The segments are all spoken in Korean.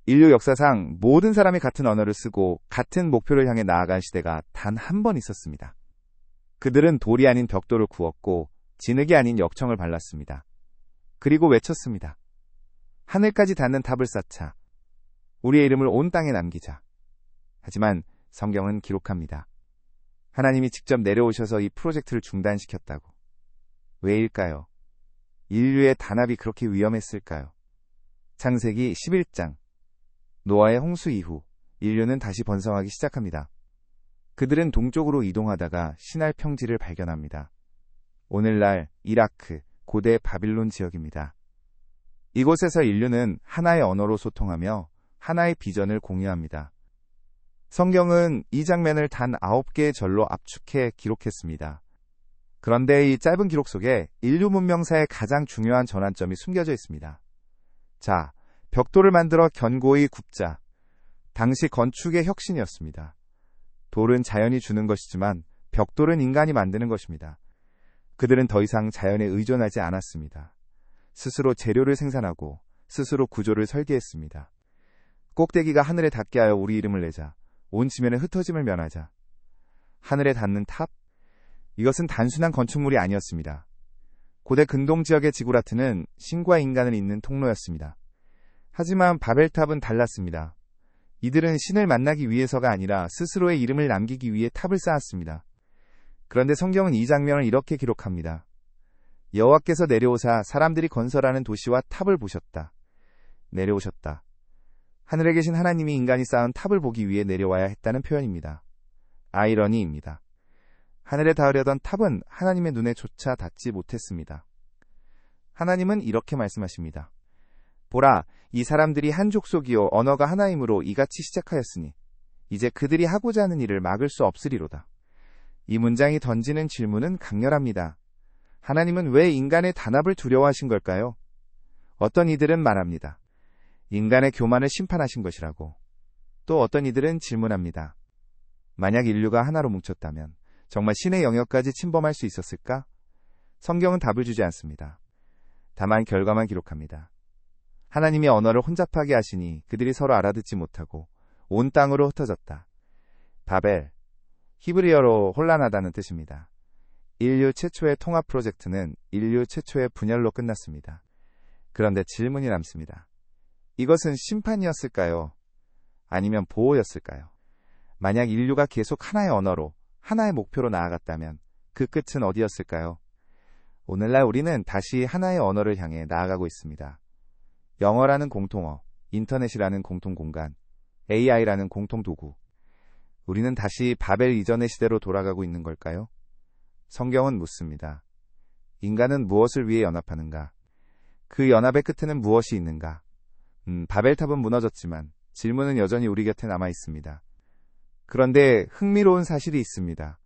인류 역사상 모든 사람이 같은 언어를 쓰고 같은 목표를 향해 나아간 시대가 단 한 번 있었습니다. 그들은 돌이 아닌 벽돌을 구웠고 진흙이 아닌 역청을 발랐습니다. 그리고 외쳤습니다. 하늘까지 닿는 탑을 쌓자. 우리의 이름을 온 땅에 남기자. 하지만 성경은 기록합니다. 하나님이 직접 내려오셔서 이 프로젝트를 중단시켰다고. 왜일까요? 인류의 단합이 그렇게 위험했을까요? 창세기 11장. 노아의 홍수 이후 인류는 다시 번성하기 시작합니다. 그들은 동쪽으로 이동하다가 시날 평지를 발견합니다. 오늘날 이라크, 고대 바빌론 지역입니다. 이곳에서 인류는 하나의 언어로 소통하며 하나의 비전을 공유합니다. 성경은 이 장면을 단 9개의 절로 압축해 기록했습니다. 그런데 이 짧은 기록 속에 인류 문명사의 가장 중요한 전환점이 숨겨져 있습니다. 자, 벽돌을 만들어 견고히 굽자. 당시 건축의 혁신이었습니다. 돌은 자연이 주는 것이지만 벽돌은 인간이 만드는 것입니다. 그들은 더 이상 자연에 의존하지 않았습니다. 스스로 재료를 생산하고 스스로 구조를 설계했습니다. 꼭대기가 하늘에 닿게 하여 우리 이름을 내자. 온 지면의 흩어짐을 면하자. 하늘에 닿는 탑? 이것은 단순한 건축물이 아니었습니다. 고대 근동 지역의 지구라트는 신과 인간을 잇는 통로였습니다. 하지만 바벨탑은 달랐습니다. 이들은 신을 만나기 위해서가 아니라 스스로의 이름을 남기기 위해 탑을 쌓았습니다. 그런데 성경은 이 장면을 이렇게 기록합니다. 여호와께서 내려오사 사람들이 건설하는 도시와 탑을 보셨다. 내려오셨다. 하늘에 계신 하나님이 인간이 쌓은 탑을 보기 위해 내려와야 했다는 표현입니다. 아이러니입니다. 하늘에 닿으려던 탑은 하나님의 눈에 조차 닿지 못했습니다. 하나님은 이렇게 말씀하십니다. 보라, 이 사람들이 한 족속이요 언어가 하나이므로 이같이 시작하였으니 이제 그들이 하고자 하는 일을 막을 수 없으리로다. 이 문장이 던지는 질문은 강렬합니다. 하나님은 왜 인간의 단합을 두려워하신 걸까요? 어떤 이들은 말합니다. 인간의 교만을 심판하신 것이라고. 또 어떤 이들은 질문합니다. 만약 인류가 하나로 뭉쳤다면 정말 신의 영역까지 침범할 수 있었을까? 성경은 답을 주지 않습니다. 다만 결과만 기록합니다. 하나님이 언어를 혼잡하게 하시니 그들이 서로 알아듣지 못하고 온 땅으로 흩어졌다. 바벨, 히브리어로 혼란하다는 뜻입니다. 인류 최초의 통합 프로젝트는 인류 최초의 분열로 끝났습니다. 그런데 질문이 남습니다. 이것은 심판이었을까요? 아니면 보호였을까요? 만약 인류가 계속 하나의 언어로, 하나의 목표로 나아갔다면 그 끝은 어디였을까요? 오늘날 우리는 다시 하나의 언어를 향해 나아가고 있습니다. 영어라는 공통어, 인터넷이라는 공통공간, AI라는 공통도구. 우리는 다시 바벨 이전의 시대로 돌아가고 있는 걸까요? 성경은 묻습니다. 인간은 무엇을 위해 연합하는가? 그 연합의 끝에는 무엇이 있는가? 바벨탑은 무너졌지만 질문은 여전히 우리 곁에 남아 있습니다. 그런데 흥미로운 사실이 있습니다.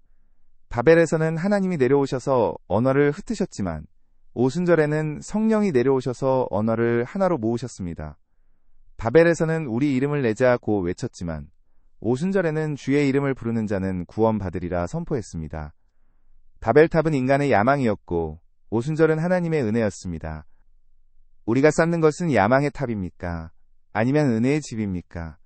바벨에서는 하나님이 내려오셔서 언어를 흩으셨지만 오순절에는 성령이 내려오셔서 언어를 하나로 모으셨습니다. 바벨에서는 우리 이름을 내자고 외쳤지만 오순절에는 주의 이름을 부르는 자는 구원받으리라 선포했습니다. 바벨탑은 인간의 야망이었고 오순절은 하나님의 은혜였습니다. 우리가 쌓는 것은 야망의 탑입니까? 아니면 은혜의 집입니까?